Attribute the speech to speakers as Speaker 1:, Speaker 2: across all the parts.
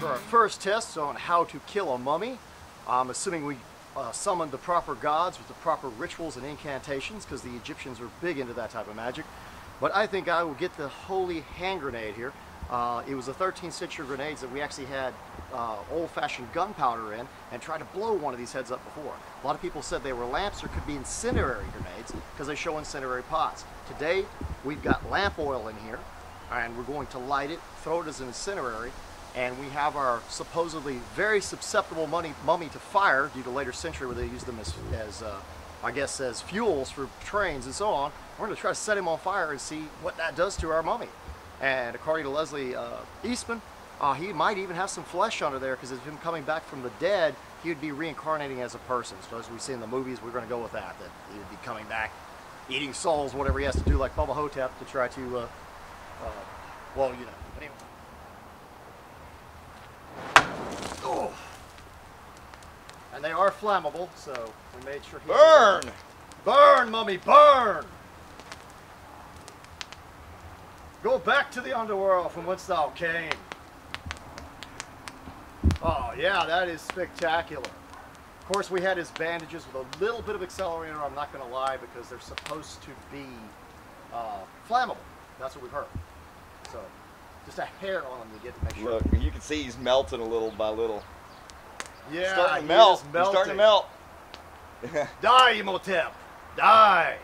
Speaker 1: for our first test on how to kill a mummy. I'm assuming we summoned the proper gods with the proper rituals and incantations, because the Egyptians were big into that type of magic. But I think I will get the holy hand grenade here. It was a 13th century grenades that we actually had old-fashioned gunpowder in, and tried to blow one of these heads up before. A lot of people said they were lamps or could be incendiary grenades because they show incendiary pots. Today we've got lamp oil in here, and we're going to light it, throw it as an incendiary, and we have our supposedly very susceptible mummy to fire due to later century where they used them as I guess as fuels for trains and so on. We're going to try to set him on fire and see what that does to our mummy. And according to Leslie Eastman, he might even have some flesh under there, because of him coming back from the dead, he would be reincarnating as a person. So as we see in the movies, we're going to go with that he would be coming back, eating souls, whatever he has to do, like Bubba Ho-Tep, to try to, well, you know. Anyway. Oh. And they are flammable, so we made sure he...
Speaker 2: Burn!
Speaker 1: Burn, mummy, burn! Go back to the underworld from whence thou came. Oh yeah, that is spectacular. Of course, we had his bandages with a little bit of accelerator, I'm not going to lie, because they're supposed to be flammable. That's what we've heard. So, just a hair on them to get to make sure.
Speaker 2: Look, you can see he's melting a little by little.
Speaker 1: Yeah,
Speaker 2: starting to melt.
Speaker 1: He's
Speaker 2: starting to melt.
Speaker 1: Die, Imhotep! Die!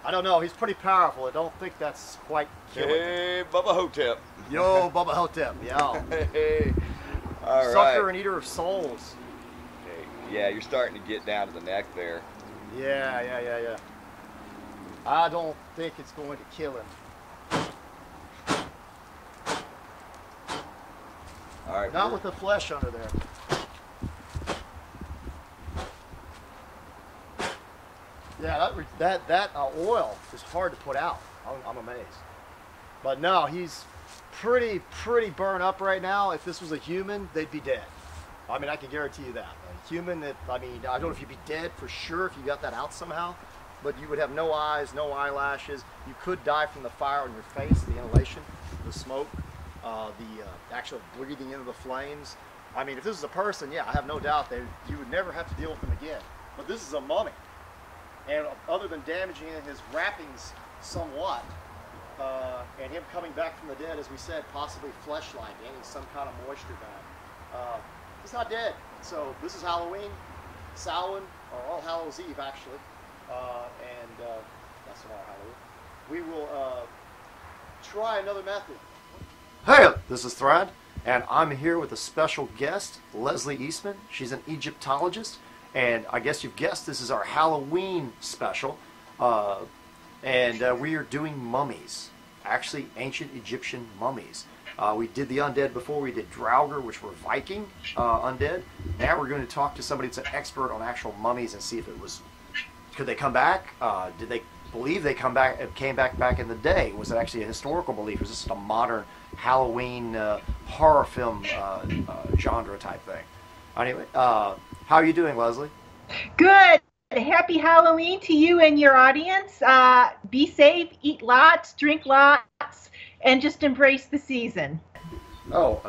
Speaker 1: I don't know, he's pretty powerful. I don't think that's quite killing.
Speaker 2: Hey, Bubba Ho-Tep.
Speaker 1: Yo, Bubba Ho-Tep, yeah.
Speaker 2: Hey. All right.
Speaker 1: Sucker and eater of souls.
Speaker 2: Hey, yeah, you're starting to get down to the neck there.
Speaker 1: Yeah. I don't think it's going to kill him.
Speaker 2: All right.
Speaker 1: Not with the flesh under there. Yeah, that oil is hard to put out. I'm amazed. But no, he's pretty burnt up right now. If this was a human, they'd be dead. I mean, I can guarantee you that. A human, I don't know if you'd be dead for sure if you got that out somehow, but you would have no eyes, no eyelashes. You could die from the fire on your face, the inhalation, the smoke, the actual breathing into the flames. I mean, if this is a person, yeah, I have no doubt you would never have to deal with them again. But this is a mummy. And other than damaging his wrappings somewhat, and him coming back from the dead, as we said, possibly flesh-like, gaining some kind of moisture back, he's not dead. So this is Halloween, Samhain, or All Hallows Eve, actually, and that's tomorrow, Halloween. We will try another method. Hey, this is Thrand, and I'm here with a special guest, Leslie Eastman. She's an Egyptologist. And I guess you've guessed, this is our Halloween special, and we are doing mummies, actually ancient Egyptian mummies. We did the undead before. We did Draugr, which were Viking undead. Now we're going to talk to somebody that's an expert on actual mummies and see if it was, could they come back? Did they believe they came back in the day? Was it actually a historical belief? Was this a modern Halloween horror film genre type thing? Anyway, how are you doing, Leslie?
Speaker 3: Good. Happy Halloween to you and your audience. Be safe, eat lots, drink lots, and just embrace the season.
Speaker 1: Oh,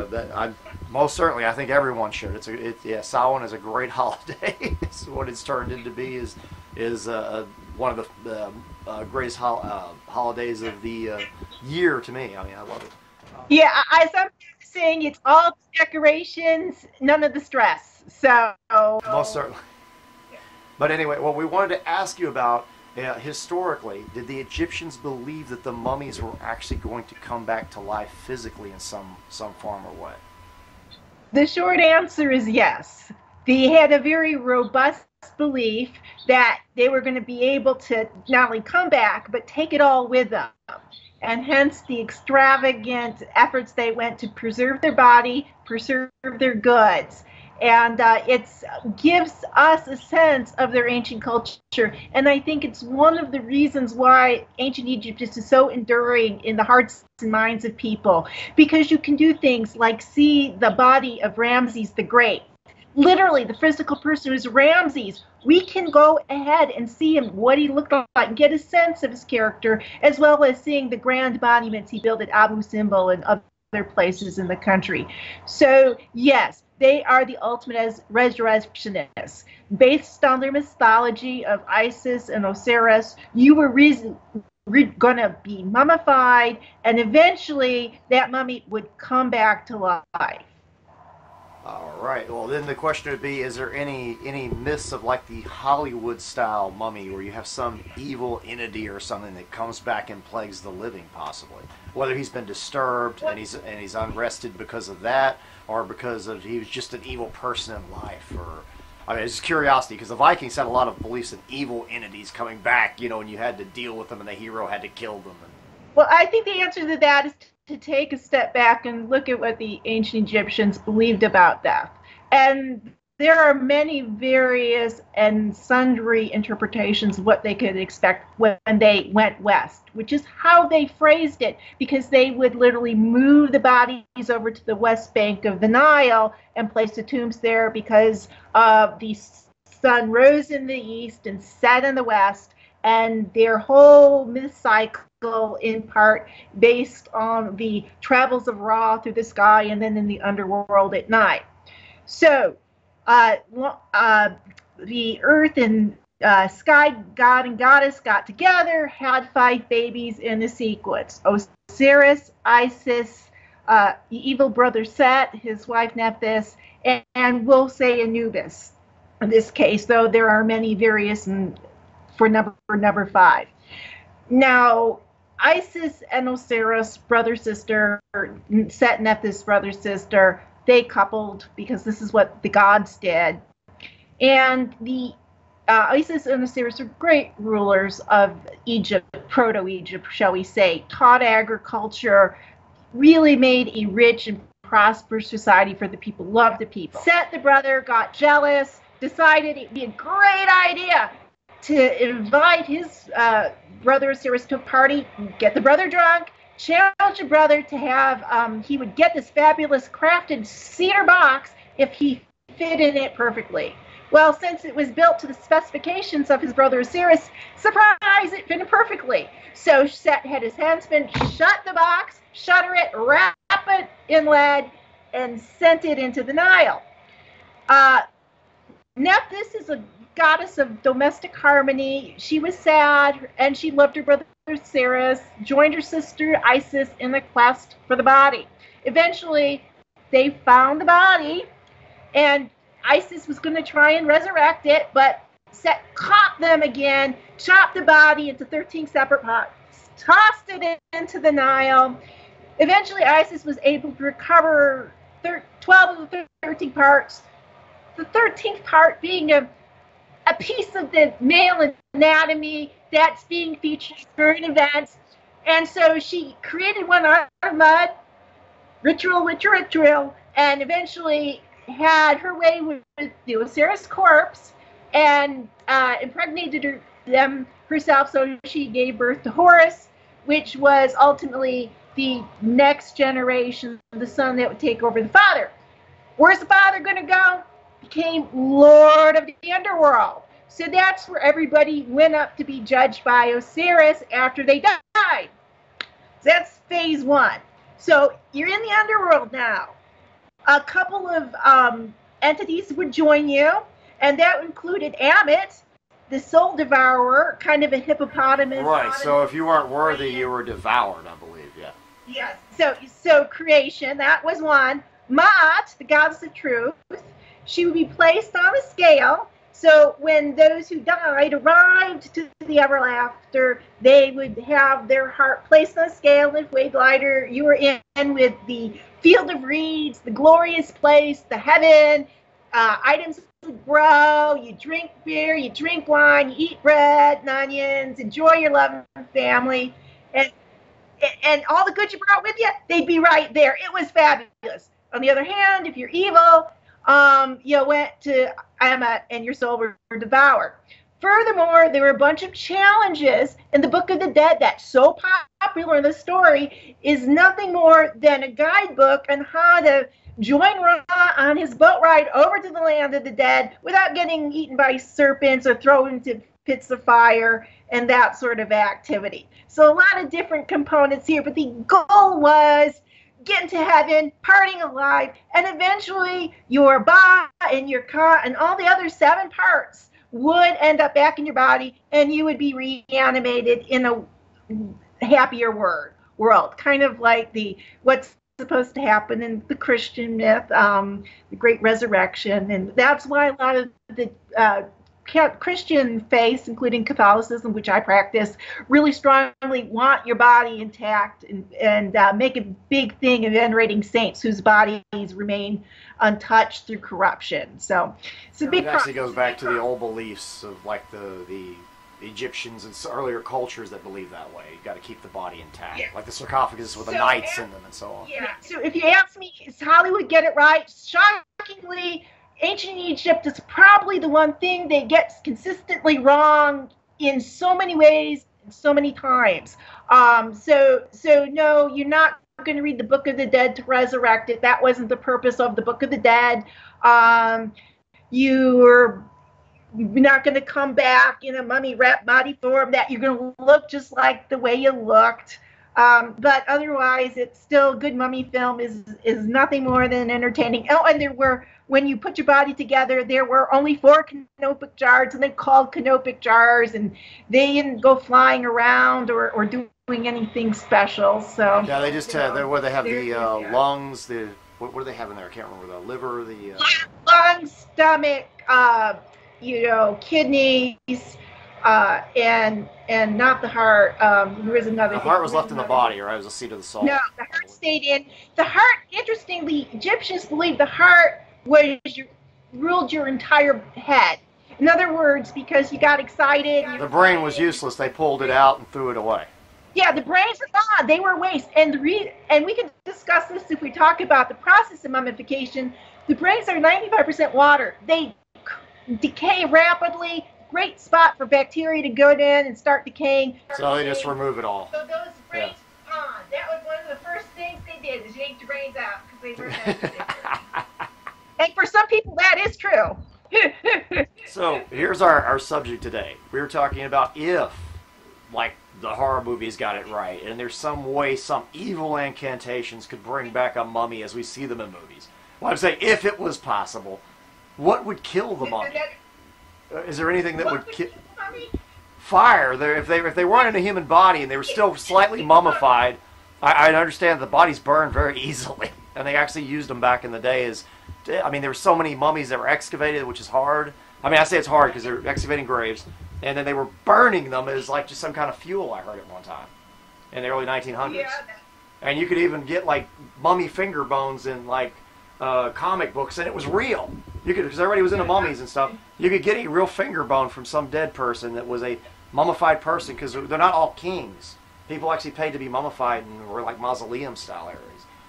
Speaker 1: most certainly. I think everyone should. Yeah, Samhain is a great holiday. It's what it's turned into be is one of the greatest holidays of the year to me. I mean, I love it.
Speaker 3: Yeah, as I'm saying, it's all decorations, none of the stress. So
Speaker 1: most certainly. But anyway, what we wanted to ask you about, historically, did the Egyptians believe that the mummies were actually going to come back to life physically in some form or way?
Speaker 3: The short answer is yes. They had a very robust belief that they were going to be able to not only come back, but take it all with them. And hence the extravagant efforts they went to preserve their body, preserve their goods. And it gives us a sense of their ancient culture. And I think it's one of the reasons why ancient Egypt is so enduring in the hearts and minds of people. Because you can do things like see the body of Ramses the Great. Literally, the physical person who's Ramses. We can go ahead and see him, what he looked like, get a sense of his character, as well as seeing the grand monuments he built at Abu Simbel and other places in the country. So yes, they are the ultimate as resurrectionists. Based on their mythology of Isis and Osiris, you were going to be mummified, and eventually that mummy would come back to life.
Speaker 1: All right. Well, then the question would be: is there any myths of like the Hollywood style mummy, where you have some evil entity or something that comes back and plagues the living, possibly? Whether he's been disturbed and he's unrested because of that, or because of he was just an evil person in life, or I mean, it's just curiosity, because the Vikings had a lot of beliefs in evil entities coming back, you know, and you had to deal with them, and the hero had to kill them.
Speaker 3: Well, I think the answer to that is to take a step back and look at what the ancient Egyptians believed about death. And there are many various and sundry interpretations of what they could expect when they went west, which is how they phrased it, because they would literally move the bodies over to the west bank of the Nile and place the tombs there, because the sun rose in the east and set in the west, and their whole myth cycle in part based on the travels of Ra through the sky and then in the underworld at night. So the earth and sky god and goddess got together, had 5 babies in a sequence: Osiris, Isis, the evil brother Set, his wife Nephthys, and we'll say Anubis in this case, though there are many various for number 5. Now, Isis and Osiris, brother-sister, Set and Nephthys, brother-sister, they coupled because this is what the gods did. And the Isis and Osiris are great rulers of Egypt, Proto-Egypt, shall we say, taught agriculture, really made a rich and prosperous society for the people, loved the people. Set, the brother, got jealous, decided it'd be a great idea to invite his brother Osiris to a party, get the brother drunk, challenge the brother to have, he would get this fabulous crafted cedar box if he fit in it perfectly. Well, since it was built to the specifications of his brother Osiris, surprise, it fitted perfectly. So Set had his huntsman shut the box, shutter it, wrap it in lead, and sent it into the Nile. Nephthys is a goddess of domestic harmony. She was sad, and she loved her brother Osiris, joined her sister Isis in the quest for the body. Eventually, they found the body, and Isis was going to try and resurrect it, but Set caught them again, chopped the body into 13 separate parts, tossed it into the Nile. Eventually, Isis was able to recover 12 of the 13 parts, the 13th part being a piece of the male anatomy that's being featured during events. And so she created one out of mud, ritual, and eventually had her way with the Osiris corpse and impregnated them herself, so she gave birth to Horus, which was ultimately the next generation, the son that would take over the father. Where's the father going to go? Became Lord of the Underworld. So that's where everybody went up to be judged by Osiris after they died. So that's phase 1. So you're in the underworld now. A couple of entities would join you, and that included Ammit, the soul devourer, kind of a hippopotamus.
Speaker 1: Right, so if you weren't worthy, you were devoured, I believe, yeah.
Speaker 3: Yes, so creation, that was one. Ma'at, the goddess of truth, she would be placed on a scale. So when those who died arrived to the everafter, they would have their heart placed on a scale. If weighed lighter, you were in with the field of reeds, the glorious place, the heaven. Items would grow. You drink beer, you drink wine, you eat bread and onions, enjoy your loving family. And all the goods you brought with you, they'd be right there. It was fabulous. On the other hand, if you're evil, you went to Ammit and your soul were devoured. Furthermore, there were a bunch of challenges in the Book of the Dead that's so popular in the story is nothing more than a guidebook on how to join Ra on his boat ride over to the land of the dead without getting eaten by serpents or thrown into pits of fire and that sort of activity. So a lot of different components here, but the goal was get into heaven, partying alive, and eventually your body and your car and all the other 7 parts would end up back in your body, and you would be reanimated in a happier world, kind of like what's supposed to happen in the Christian myth, the Great Resurrection, and that's why a lot of the Christian faiths, including Catholicism, which I practice, really strongly want your body intact and make a big thing of venerating saints whose bodies remain untouched through corruption. So it's a big.
Speaker 1: It actually goes back to the old beliefs of like the Egyptians and earlier cultures that believe that way. You got to keep the body intact, like the sarcophagus with the knights in them and so on.
Speaker 3: Yeah. So if you ask me, does Hollywood get it right? Shockingly, ancient Egypt is probably the one thing they get consistently wrong in so many ways, so many times. So no, you're not going to read the Book of the Dead to resurrect it. That wasn't the purpose of the Book of the Dead. You're not going to come back in a mummy wrapped body form that you're going to look just like the way you looked. But otherwise, it's still good. Mummy film is nothing more than entertaining. Oh, and when you put your body together, there were only 4 canopic jars, and they called canopic jars, and they didn't go flying around or doing anything special. So
Speaker 1: yeah, they just had where they have the lungs. What do they have in there? I can't remember. The liver, the
Speaker 3: lungs, stomach, kidneys. And not the heart. There is another.
Speaker 1: The heart was left in the body, or it was a seat of the soul.
Speaker 3: No, the heart stayed in. The heart, interestingly, Egyptians believed the heart ruled your entire head. In other words, because you got excited.
Speaker 1: The brain was useless. They pulled it out and threw it away.
Speaker 3: Yeah, the brains are gone. They were waste. And we can discuss this if we talk about the process of mummification. The brains are 95% water. They decay rapidly. Great spot for bacteria to go in and start decaying.
Speaker 1: So they just remove it all.
Speaker 3: So those brains gone. That was one of the first things they did, is yank the brains out because they were sensitive. And for some people, that is true.
Speaker 1: So here's our subject today. We were talking about if, like, the horror movies got it right, and there's some way some evil incantations could bring back a mummy as we see them in movies. Well, I'm saying if it was possible, what would kill the mummy? Is there anything that would kill? Fire. If they weren't in a human body and they were still slightly mummified, I understand the bodies burn very easily, and they actually used them back in the day as. I mean, there were so many mummies that were excavated, which is hard. I mean, I say it's hard because they're excavating graves, and then they were burning them as like just some kind of fuel. I heard at one time in the early 1900s, and you could even get like mummy finger bones in like comic books, and it was real. You could, because everybody was into mummies and stuff. You could get a real finger bone from some dead person that was a mummified person, because they're not all kings. People actually paid to be mummified and were like mausoleum style areas.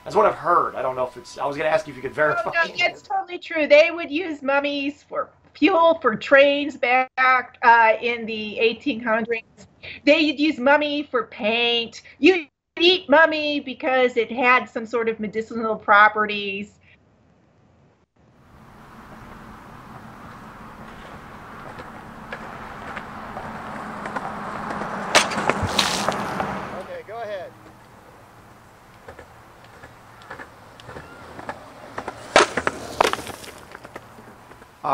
Speaker 1: That's what I've heard. I don't know if it's. I was going to ask you if you could verify.
Speaker 3: Oh, no, it's totally true. They would use mummies for fuel for trains back in the 1800s. They'd use mummy for paint. You'd eat mummy because it had some sort of medicinal properties.
Speaker 1: Okay, go ahead.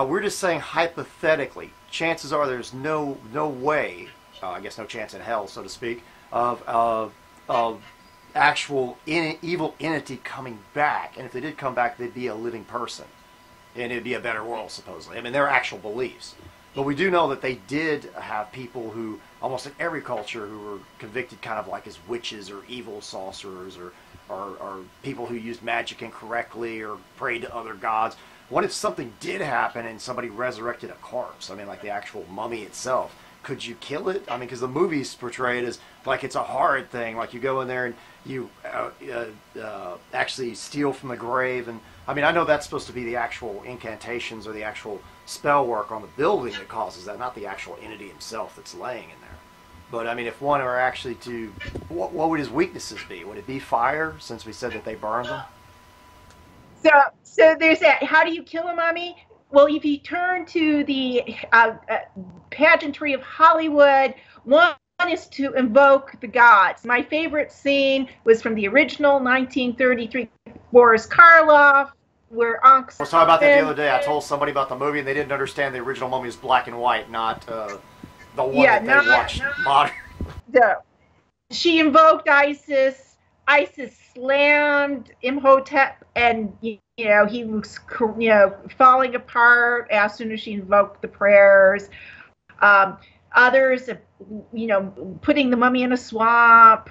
Speaker 1: We're just saying hypothetically, chances are there's no way, I guess no chance in hell, so to speak, of actual evil entity coming back. And if they did come back, they'd be a living person, and it'd be a better world, supposedly. I mean, they're actual beliefs. But we do know that they did have people who, almost in every culture, who were convicted kind of like as witches or evil sorcerers or people who used magic incorrectly or prayed to other gods. What if something did happen and somebody resurrected a corpse? I mean, like the actual mummy itself. Could you kill it? I mean, because the movies portray it as like it's a horrid thing. Like you go in there and you actually steal from the grave. And I mean, I know that's supposed to be the actual incantations or the actual spell work on the building that causes that, not the actual entity himself that's laying in there. But I mean, if one were actually to, what would his weaknesses be? Would it be fire, since we said that they burned them?
Speaker 3: So there's that. How do you kill a mummy? Well, if you turn to the pageantry of Hollywood, one is to invoke the gods. My favorite scene was from the original 1933 Boris Karloff, where Ankh.
Speaker 1: I was talking about that the other day. I told somebody about the movie, and they didn't understand the original Mummy was black and white, not the one that they watched modern.
Speaker 3: She invoked Isis. Isis slammed Imhotep, and he was falling apart as soon as she invoked the prayers. Others, putting the mummy in a swamp,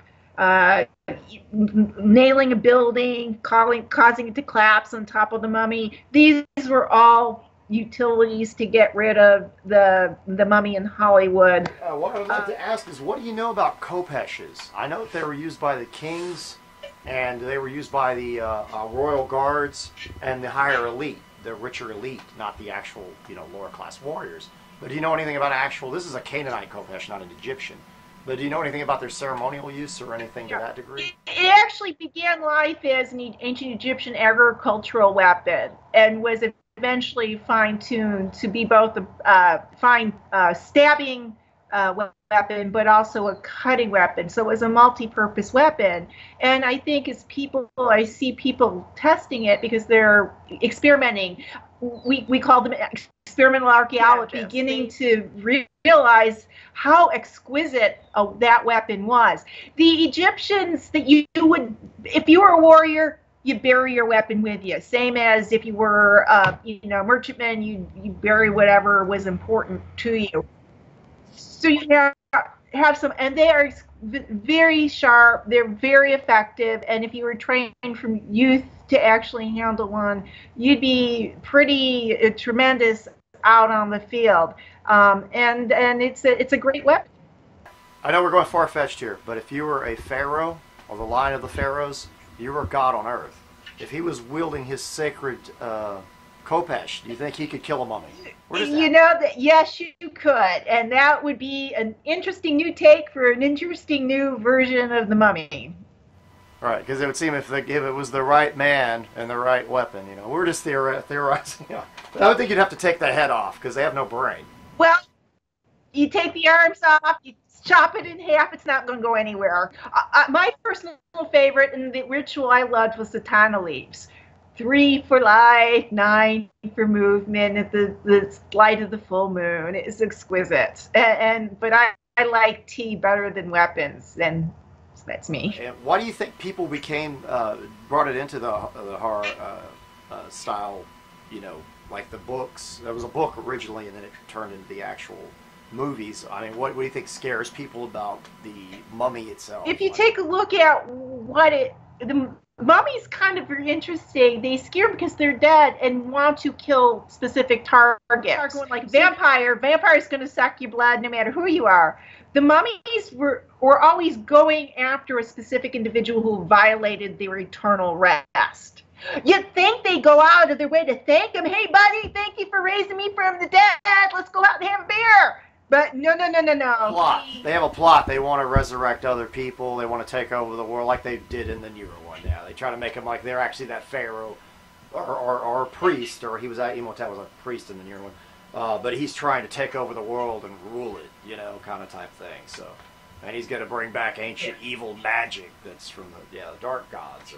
Speaker 3: nailing a building, causing it to collapse on top of the mummy. These were all utilities to get rid of the mummy in Hollywood.
Speaker 1: What I'd like to ask is, what do you know about Khopeshes? I know that they were used by the kings, and they were used by the royal guards and the higher elite, the richer elite, not the actual lower class warriors. But do you know anything about this is a Canaanite Khopesh, not an Egyptian. But do you know anything about their ceremonial use or anything to that degree?
Speaker 3: It actually began life as an ancient Egyptian agricultural weapon and was eventually fine-tuned to be both a fine stabbing weapon, but also a cutting weapon. So it was a multi-purpose weapon. And I think I see people testing it because they're experimenting. We call them experimental archaeology, beginning to realize how exquisite that weapon was. The Egyptians, that you would, if you were a warrior, you bury your weapon with you. Same as if you were, a merchantman, you bury whatever was important to you. So you have some, and they are very sharp. They're very effective. And if you were trained from youth to actually handle one, you'd be pretty tremendous out on the field. And it's a great weapon.
Speaker 1: I know we're going far-fetched here, but if you were a pharaoh or the line of the pharaohs, you were a god on earth. If he was wielding his sacred Khopesh, do you think he could kill a mummy?
Speaker 3: Yes, you could, and that would be an interesting new take for an interesting new version of the mummy.
Speaker 1: Right, because it would seem if it was the right man and the right weapon, we're just theorizing. But I would think you'd have to take the head off because they have no brain.
Speaker 3: Well, you take the arms off, you chop it in half, it's not going to go anywhere. My personal favorite and the ritual I loved was the Tana leaves. 3 for life, 9 for movement at the light of the full moon. It's exquisite. But I like tea better than weapons, and that's me.
Speaker 1: And why do you think people brought it into the horror style, like the books? There was a book originally, and then it turned into the actual movies. I mean, what do you think scares people about the mummy itself?
Speaker 3: If you take a look at the mummy's kind of very interesting. They scare because they're dead and want to kill specific targets. Like vampire's going to suck your blood no matter who you are. The mummies were always going after a specific individual who violated their eternal rest. You'd think they go out of their way to thank him. Hey, buddy, thank you for raising me from the dead. Let's go out and have a beer. But no.
Speaker 1: Plot. They have a plot. They want to resurrect other people. They want to take over the world like they did in the newer one. Yeah, they try to make them like they're actually that pharaoh or a priest, or Imhotep was a priest in the newer one. But he's trying to take over the world and rule it, kind of type thing. So, and he's going to bring back ancient evil magic that's from the dark gods,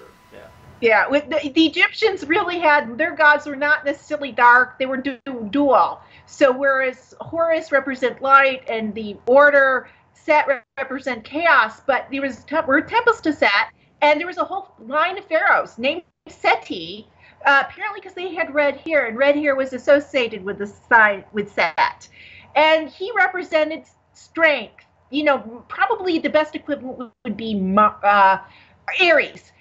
Speaker 3: Yeah, with the Egyptians really had, their gods were not necessarily dark, they were dual. So whereas Horus represent light and the order, Set represent chaos, but there were temples to Set, and there was a whole line of pharaohs named Seti, apparently because they had red hair, and red hair was associated with with Set. And he represented strength. Probably the best equivalent would be Ares.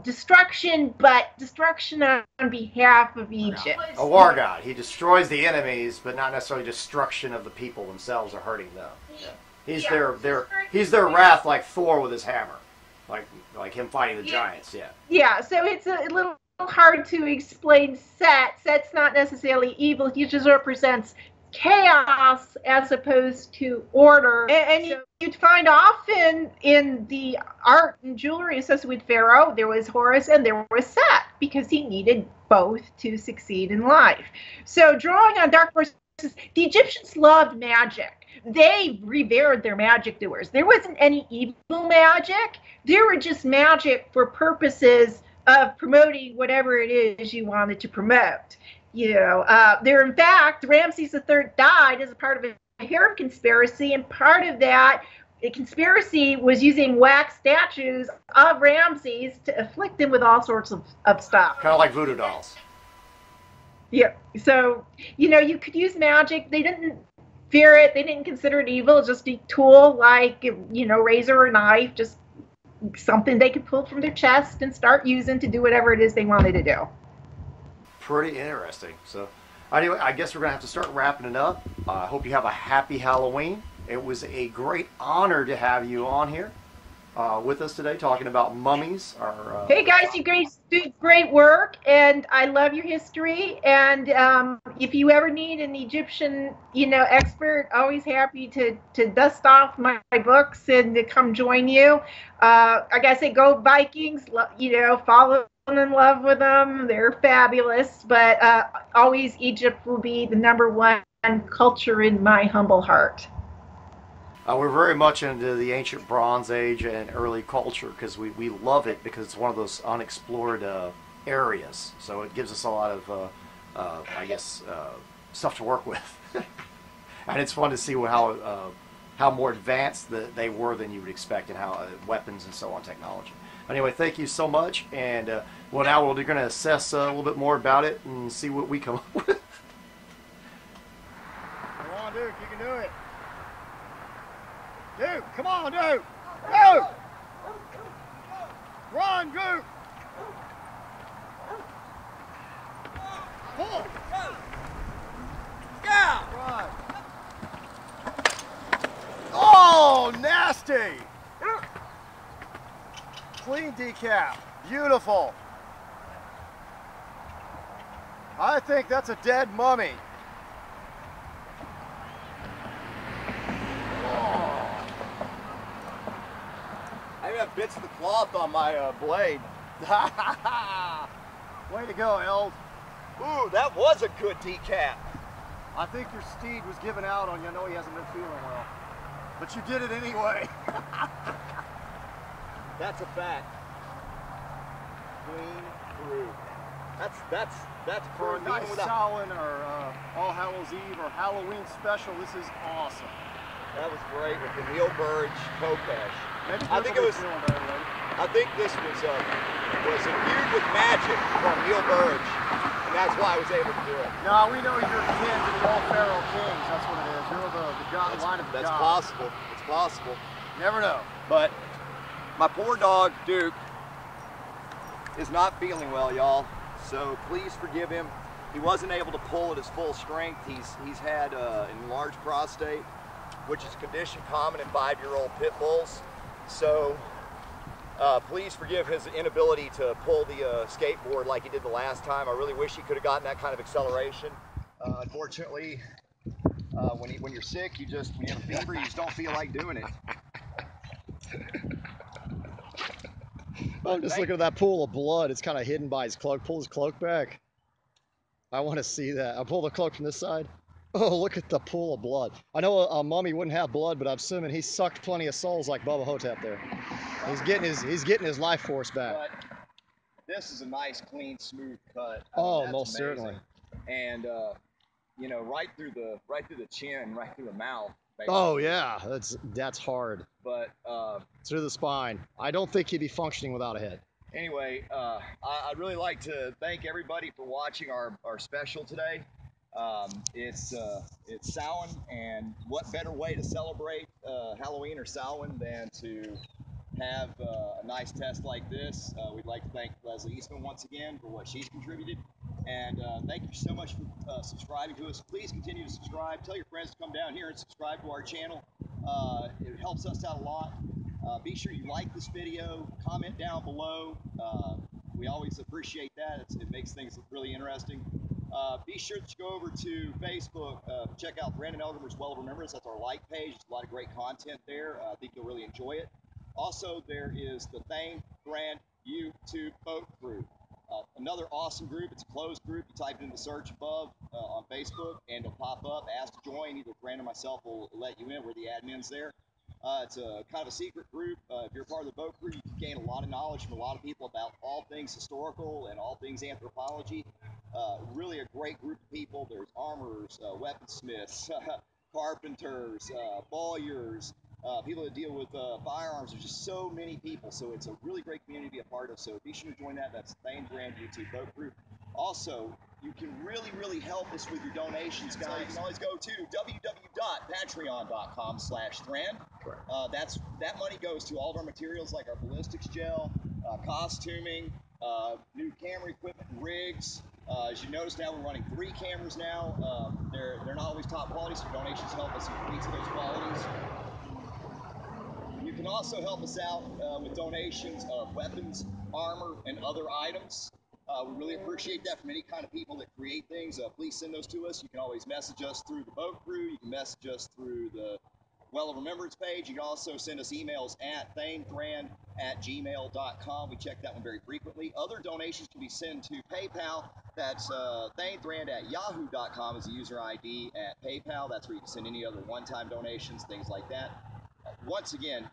Speaker 3: Destruction, but destruction on behalf of Egypt.
Speaker 1: A war god. He destroys the enemies, but not necessarily destruction of the people themselves or hurting them. Yeah. He's their wrath, like Thor with his hammer, like him fighting the giants. Yeah.
Speaker 3: Yeah. So it's a little hard to explain. Set's not necessarily evil. He just represents chaos as opposed to order. And you'd find often in the art and jewelry associated with Pharaoh, there was Horus and there was Set, because he needed both to succeed in life. So drawing on dark forces, the Egyptians loved magic. they revered their magic doers. There wasn't any evil magic. There were just magic for purposes of promoting whatever it is you wanted to promote. There, in fact, Ramses III died as a part of a harem conspiracy, and part of that conspiracy was using wax statues of Ramses to afflict him with all sorts of stuff.
Speaker 1: Kind of like voodoo dolls.
Speaker 3: Yeah. So, you could use magic. They didn't fear it. They didn't consider it evil. Just a tool like, razor or knife, just something they could pull from their chest and start using to do whatever it is they wanted to do.
Speaker 1: Pretty interesting. So, anyway, I guess we're going to have to start wrapping it up. I hope you have a happy Halloween. It was a great honor to have you on here with us today, talking about mummies.
Speaker 3: Hey guys, you guys do great work, and I love your history. And if you ever need an Egyptian, expert, always happy to dust off my books and to come join you. Like I say, go Vikings. Fall in love with them. They're fabulous. But always, Egypt will be the #1 culture in my humble heart.
Speaker 1: We're very much into the ancient Bronze Age and early culture because we love it because it's one of those unexplored areas. So it gives us a lot of, stuff to work with. And it's fun to see how more advanced they were than you would expect, and how weapons and so on, technology. Anyway, thank you so much. And now we're going to assess a little bit more about it and see what we come up with. Come on, Duke, you can do it. Duke, come on, Duke! Duke! Run, Duke! Pull! Yeah! Run! Oh, nasty! Clean decap. Beautiful. I think that's a dead mummy.
Speaker 2: I even have bits of the cloth on my blade.
Speaker 1: Way to go, Eld.
Speaker 2: Ooh, that was a good decap.
Speaker 1: I think your steed was giving out on you. I know he hasn't been feeling well. But you did it anyway.
Speaker 2: That's a fact. Clean through. That's
Speaker 1: for a
Speaker 2: proof
Speaker 1: nice
Speaker 2: even without.
Speaker 1: Samhain or All Hallows Eve or Halloween special. This is awesome.
Speaker 2: That was great with the Neil Burridge Khopesh.
Speaker 1: Maybe
Speaker 2: I think it was.
Speaker 1: feeling better later.
Speaker 2: I think this was imbued with magic from Neil Burridge, and that's why I was able to do it.
Speaker 1: No, we know you're kin to the old Pharaoh kings. That's what it is. You're the god line of the
Speaker 2: That's
Speaker 1: gods.
Speaker 2: possible. It's possible.
Speaker 1: Never know.
Speaker 2: But my poor dog Duke is not feeling well, y'all. So please forgive him. He wasn't able to pull at his full strength. He's had an enlarged prostate, which is a condition common in 5-year-old pit bulls. So please forgive his inability to pull the skateboard like he did the last time. I really wish he could have gotten that kind of acceleration. Unfortunately, when you're sick, when you have a fever, you just don't feel like doing it.
Speaker 1: I'm just looking at that pool of blood. It's kind of hidden by his cloak. Pull his cloak back. I want to see that. I'll pull the cloak from this side. Oh, look at the pool of blood. I know a mummy wouldn't have blood, but I'm assuming he sucked plenty of souls like Bubba Ho-Tep there. He's getting his life force back.
Speaker 2: But this is a nice, clean, smooth cut.
Speaker 1: Oh, most certainly.
Speaker 2: And right through the chin, right through the mouth. Basically.
Speaker 1: Oh yeah, that's hard.
Speaker 2: But
Speaker 1: through the spine. I don't think he'd be functioning without a head.
Speaker 2: Anyway, I'd really like to thank everybody for watching our special today. It's Samhain, and what better way to celebrate Halloween or Samhain than to have a nice test like this. We'd like to thank Leslie Eastman once again for what she's contributed, and thank you so much for subscribing to us. Please continue to subscribe. Tell your friends to come down here and subscribe to our channel. It helps us out a lot. Be sure you like this video, comment down below. We always appreciate that. It makes things really interesting. Be sure that you go over to Facebook, check out Thrand and Eldgrim as well. Remember, that's our like page. There's a lot of great content there. I think you'll really enjoy it. Also, there is the Thrand YouTube boat crew. Another awesome group. It's a closed group. You type it in the search above on Facebook, and it'll pop up. Ask to join. Either Thrand or myself will let you in. We're the admins there. It's a kind of a secret group. If you're part of the boat crew, you can gain a lot of knowledge from a lot of people about all things historical and all things anthropology. Really a great group of people. There's armorers, weaponsmiths, carpenters, lawyers, people that deal with firearms. There's just so many people, so it's a really great community to be a part of. So be sure to join that. That's Thrand YouTube Boat Group. Also, you can really help us with your donations, guys. So you can always go to www.patreon.com/Thrand. That money goes to all of our materials like our ballistics gel, costuming, new camera equipment, and rigs. As you notice now, we're running 3 cameras now. They're not always top quality, so donations help us increase those qualities. You can also help us out with donations of weapons, armor, and other items. We really appreciate that from any kind of people that create things. Please send those to us. You can always message us through the boat crew. You can message us through the Well of Remembrance page. You can also send us emails at thanethrand@gmail.com. We check that one very frequently. Other donations can be sent to PayPal. That's thanethrand@yahoo.com is the user ID at PayPal. That's where you can send any other one-time donations, things like that. Once again,